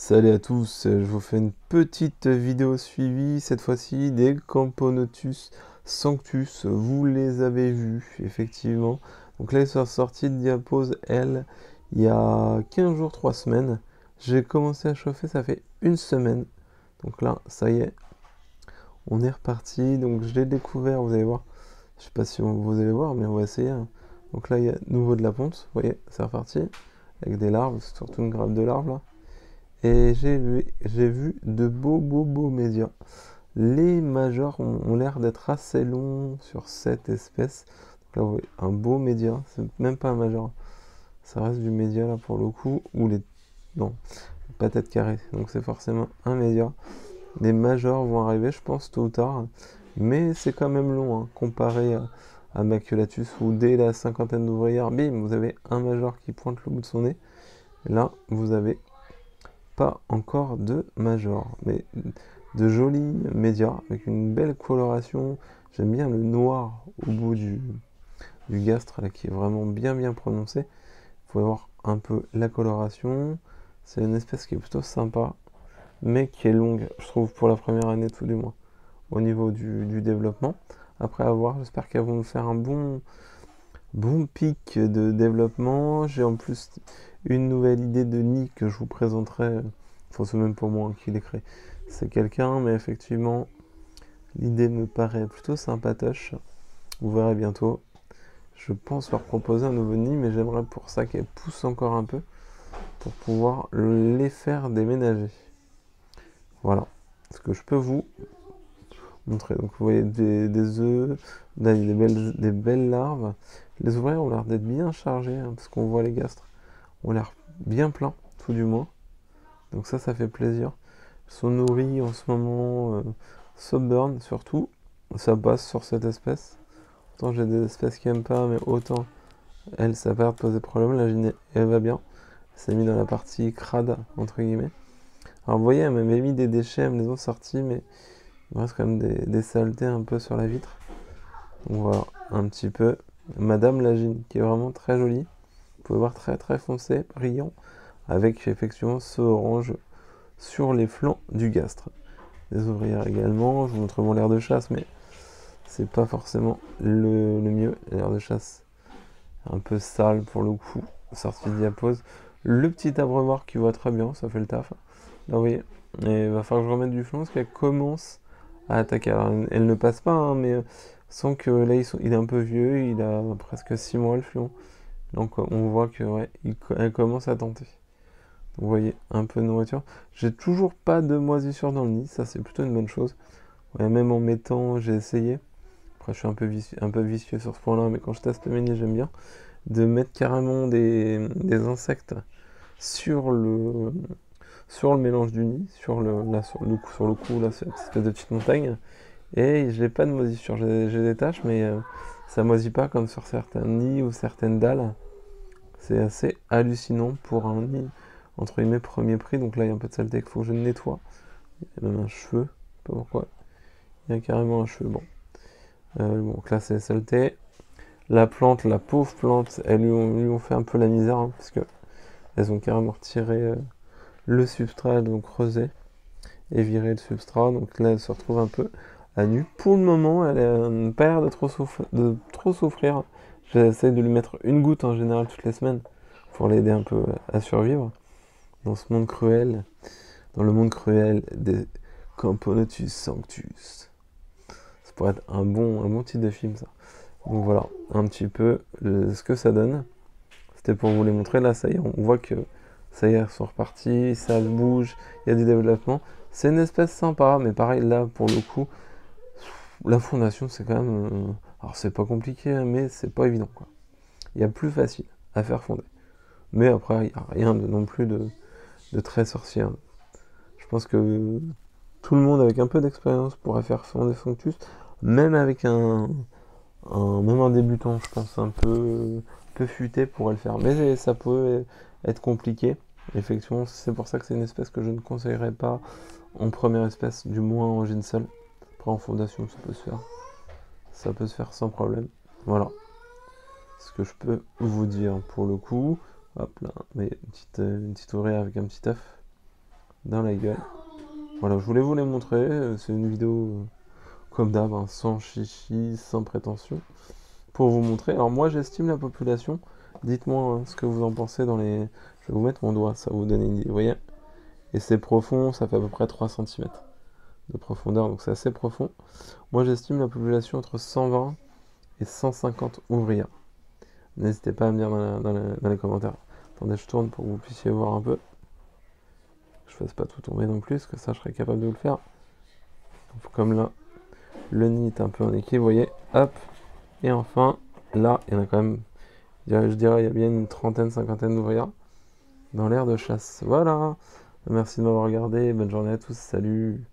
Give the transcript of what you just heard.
Salut à tous, je vous fais une petite vidéo suivie, cette fois-ci des Camponotus sanctus, vous les avez vus, effectivement. Donc là, ils sont sortis de Diapose L il y a 15 jours, 3 semaines. J'ai commencé à chauffer, ça fait une semaine. Donc là, ça y est, on est reparti. Donc je l'ai découvert, vous allez voir. Je sais pas si vous allez voir, mais on va essayer, hein. Donc là, il y a nouveau de la ponte, vous voyez, c'est reparti. Avec des larves, c'est surtout une grappe de larves là. Et j'ai vu de beaux médias. Les majors ont l'air d'être assez longs sur cette espèce. Donc là, vous voyez, un beau média, c'est même pas un major. Ça reste du média là pour le coup. Ou les. Non, pas tête carrée. Donc c'est forcément un média. Les majors vont arriver, je pense, tôt ou tard. Mais c'est quand même long, hein, comparé à Maculatus où dès la cinquantaine d'ouvrières, bim, vous avez un major qui pointe le bout de son nez. Là, vous avez pas encore de major, mais de jolis médias avec une belle coloration. J'aime bien le noir au bout du gastre là, qui est vraiment bien prononcé. Vous pouvez voir un peu la coloration. C'est une espèce qui est plutôt sympa, mais qui est longue, je trouve, pour la première année tout du moins, au niveau du développement. Après avoir, j'espère qu'elles vont nous faire un bon pic de développement. J'ai en plus une nouvelle idée de nid que je vous présenterai. Enfin, c'est même pour moi qui l'ai créé. C'est quelqu'un, mais effectivement, l'idée me paraît plutôt sympatoche. Vous verrez bientôt. Je pense leur proposer un nouveau nid, mais j'aimerais pour ça qu'elle pousse encore un peu pour pouvoir les faire déménager. Voilà ce que je peux vous montrer. Donc vous voyez des œufs, des belles larves. Les ouvriers ont l'air d'être bien chargés, hein, parce qu'on voit les gastres ont l'air bien pleins, tout du moins. Donc ça fait plaisir. Ils sont nourris en ce moment, Soburn surtout. Ça passe sur cette espèce. Autant j'ai des espèces qui aiment pas, mais autant elle, ça va de poser problème. La Ginée, elle va bien. Elle s'est mis dans la partie crade, entre guillemets. Alors vous voyez, elle m'avait mis des déchets, elle me les ont sortis, mais il reste quand même des saletés un peu sur la vitre. Donc voilà, un petit peu. Madame Lagine, qui est vraiment très jolie. Vous pouvez voir très foncé, brillant, avec effectivement ce orange sur les flancs du gastre. Les ouvrières également, je vous montre mon l'air de chasse, mais c'est pas forcément le mieux. L'air de chasse un peu sale pour le coup, sortie de diapose. Le petit abreuvoir qui voit très bien, ça fait le taf. Là vous voyez, et il va falloir que je remette du flanc parce qu'elle commence à attaquer. Alors, elle ne passe pas, hein, mais sans que là il est un peu vieux, il a presque 6 mois le fion. Donc on voit que ouais, elle commence à tenter. Vous voyez, un peu de nourriture. J'ai toujours pas de moisissure dans le nid, ça c'est plutôt une bonne chose. Ouais, même en mettant, j'ai essayé. Après, je suis un peu vicieux sur ce point-là, mais quand je teste mes nids, j'aime bien. De mettre carrément des insectes sur sur le mélange du nid, sur le cou, là, cette espèce de petite montagne. Et j'ai pas de moisissure. J'ai des taches, mais ça moisit pas comme sur certains nids ou certaines dalles. C'est assez hallucinant pour un nid, entre guillemets, premier prix. Donc là, il y a un peu de saleté qu'il faut que je nettoie. Il y a même un cheveu, je sais pas pourquoi. Il y a carrément un cheveu. Bon. Bon, donc là, c'est la saleté. La plante, la pauvre plante, elles lui ont fait un peu la misère, hein, parce que elles ont carrément retiré le substrat, elles ont creusé et viré le substrat. Donc là, elle se retrouve un peu à nu. Pour le moment, elle n'a pas l'air de trop souffrir. J'essaie de lui mettre une goutte en général toutes les semaines pour l'aider un peu à survivre dans ce monde cruel, dans le monde cruel des Camponotus sanctus. Ça pourrait être un bon titre de film, ça. Donc voilà, un petit peu ce que ça donne. C'était pour vous les montrer. Là, ça y est, on voit que ça y est, elles sont repartis, ça bouge, il y a du développement. C'est une espèce sympa, mais pareil, là, pour le coup, la fondation, c'est quand même. Alors, c'est pas compliqué, hein, mais c'est pas évident, quoi. Il y a plus facile à faire fonder. Mais après, il n'y a rien non plus de très sorcier, hein. Je pense que tout le monde avec un peu d'expérience pourrait faire fonder Fonctus, même avec même un débutant, je pense, peu futé pourrait le faire. Mais ça peut être compliqué. Effectivement, c'est pour ça que c'est une espèce que je ne conseillerais pas en première espèce, du moins en ginseng. Après, en fondation, ça peut se faire. Ça peut se faire sans problème. Voilà ce que je peux vous dire pour le coup. Hop là, mais une petite oreille avec un petit œuf. dans la gueule. Voilà, je voulais vous les montrer. C'est une vidéo comme d'hab, hein, sans chichi, sans prétention, pour vous montrer. Alors moi, j'estime la population. Dites-moi ce que vous en pensez dans les... Je vais vous mettre mon doigt, ça va vous donner une idée. Vous voyez? Et c'est profond, ça fait à peu près 3 cm de profondeur, donc c'est assez profond. Moi, j'estime la population entre 120 et 150 ouvriers. N'hésitez pas à me dire dans les commentaires. Attendez, je tourne pour que vous puissiez voir un peu. Je fasse pas tout tomber non plus, parce que ça, je serais capable de le faire. Donc, comme là, le nid est un peu en équilibre, vous voyez, hop. Et enfin, là, il y en a quand même, je dirais, il y a bien une trentaine, cinquantaine d'ouvriers dans l'aire de chasse. Voilà. Merci de m'avoir regardé. Bonne journée à tous. Salut.